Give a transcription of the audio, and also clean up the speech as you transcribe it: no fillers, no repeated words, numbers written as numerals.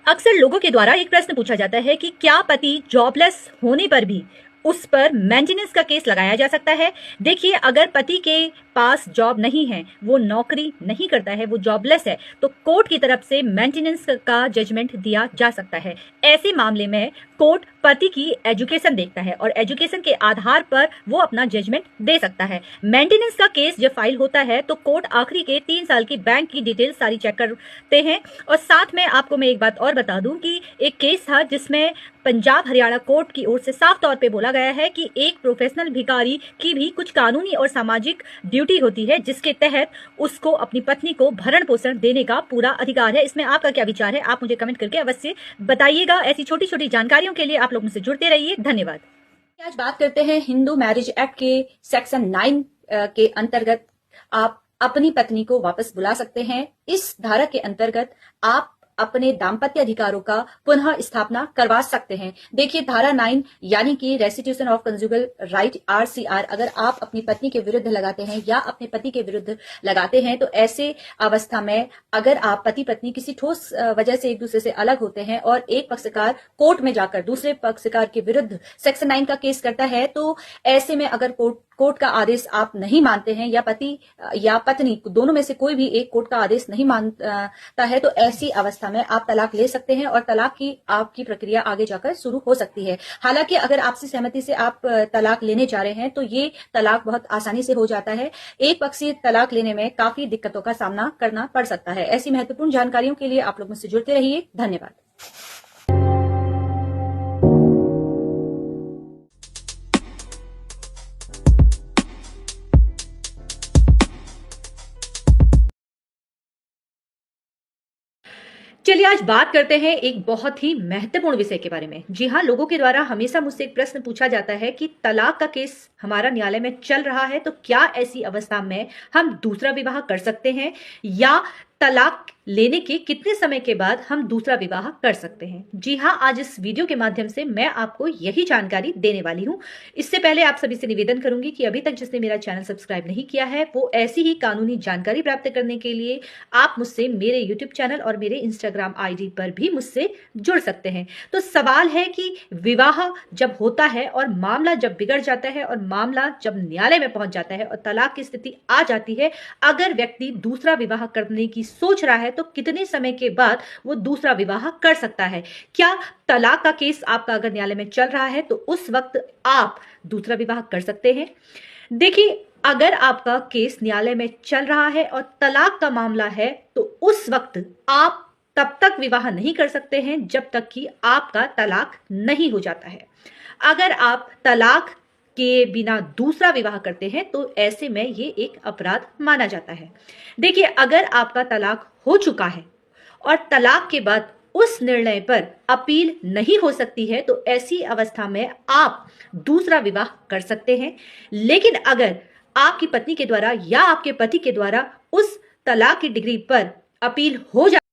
अक्सर लोगों के द्वारा एक प्रश्न पूछा जाता है कि क्या पति जॉबलेस होने पर भी उस पर मेंटेनेंस का केस लगाया जा सकता है। देखिए, अगर पति के पास जॉब नहीं है, वो नौकरी नहीं करता है, वो जॉबलेस है, तो कोर्ट की तरफ से मेंटेनेंस का जजमेंट दिया जा सकता है। ऐसे मामले में कोर्ट पति की एजुकेशन देखता है और एजुकेशन के आधार पर वो अपना जजमेंट दे सकता है। मेंटेनेंस का केस जब फाइल होता है तो कोर्ट आखिरी के 3 साल की बैंक की डिटेल सारी चेक करते हैं। और साथ में आपको मैं एक बात और बता दूं कि एक केस था जिसमें पंजाब हरियाणा कोर्ट की ओर से साफ तौर पे बोला गया है कि एक प्रोफेशनल भिखारी की भी कुछ कानूनी और सामाजिक ड्यूटी होती है जिसके तहत उसको अपनी पत्नी को भरण पोषण देने का पूरा अधिकार है। इसमें आपका क्या विचार है, आप मुझे कमेंट करके अवश्य बताइएगा। ऐसी छोटी छोटी जानकारियों के लिए आप लोग मुझसे जुड़ते रहिए। धन्यवाद। आज बात करते हैं हिंदू मैरिज एक्ट के सेक्शन 9 के अंतर्गत आप अपनी पत्नी को वापस बुला सकते हैं। इस धारा के अंतर्गत आप अपने दाम्पत्य अधिकारों का पुनः स्थापना करवा सकते हैं। देखिए, धारा 9 यानी कि restitution of conjugal right RCR अगर आप अपनी पत्नी के विरुद्ध लगाते हैं या अपने पति के विरुद्ध लगाते हैं तो ऐसे अवस्था में अगर आप पति पत्नी किसी ठोस वजह से एक दूसरे से अलग होते हैं और एक पक्षकार कोर्ट में जाकर दूसरे पक्षकार के विरुद्ध सेक्शन 9 का केस करता है तो ऐसे में अगर कोर्ट का आदेश आप नहीं मानते हैं या पति या पत्नी दोनों में से कोई भी एक कोर्ट का आदेश नहीं मानता है तो ऐसी अवस्था में आप तलाक ले सकते हैं और तलाक की आपकी प्रक्रिया आगे जाकर शुरू हो सकती है। हालांकि अगर आपसी सहमति से आप तलाक लेने जा रहे हैं तो ये तलाक बहुत आसानी से हो जाता है। एक पक्षीय तलाक लेने में काफी दिक्कतों का सामना करना पड़ सकता है। ऐसी महत्वपूर्ण जानकारियों के लिए आप लोग मुझसे जुड़ते रहिए। धन्यवाद। चलिए आज बात करते हैं एक बहुत ही महत्वपूर्ण विषय के बारे में। जी हाँ, लोगों के द्वारा हमेशा मुझसे एक प्रश्न पूछा जाता है कि तलाक का केस हमारा न्यायालय में चल रहा है तो क्या ऐसी अवस्था में हम दूसरा विवाह कर सकते हैं या तलाक लेने के कितने समय के बाद हम दूसरा विवाह कर सकते हैं। जी हाँ, आज इस वीडियो के माध्यम से मैं आपको यही जानकारी देने वाली हूँ। इससे पहले आप सभी से निवेदन करूंगी कि अभी तक जिसने मेरा चैनल सब्सक्राइब नहीं किया है वो ऐसी ही कानूनी जानकारी प्राप्त करने के लिए आप मुझसे मेरे यूट्यूब चैनल और मेरे इंस्टाग्राम ID पर भी मुझसे जुड़ सकते हैं। तो सवाल है कि विवाह जब होता है और मामला जब बिगड़ जाता है और मामला जब न्यायालय में पहुंच जाता है और तलाक की स्थिति आ जाती है, अगर व्यक्ति दूसरा विवाह करने की सोच रहा है तो कितने समय के बाद वो दूसरा विवाह कर सकता है। क्या तलाक का केस आपका अगर न्यायालय में चल रहा है तो उस वक्त आप दूसरा विवाह कर सकते हैं। देखिए, अगर आपका केस न्यायालय में चल रहा है और तलाक का मामला है तो उस वक्त आप तब तक विवाह नहीं कर सकते हैं जब तक कि आपका तलाक नहीं हो जाता है। अगर आप तलाक के बिना दूसरा विवाह करते हैं तो ऐसे में ये एक अपराध माना जाता है। देखिए, अगर आपका तलाक हो चुका है और तलाक के बाद उस निर्णय पर अपील नहीं हो सकती है तो ऐसी अवस्था में आप दूसरा विवाह कर सकते हैं। लेकिन अगर आपकी पत्नी के द्वारा या आपके पति के द्वारा उस तलाक की डिग्री पर अपील हो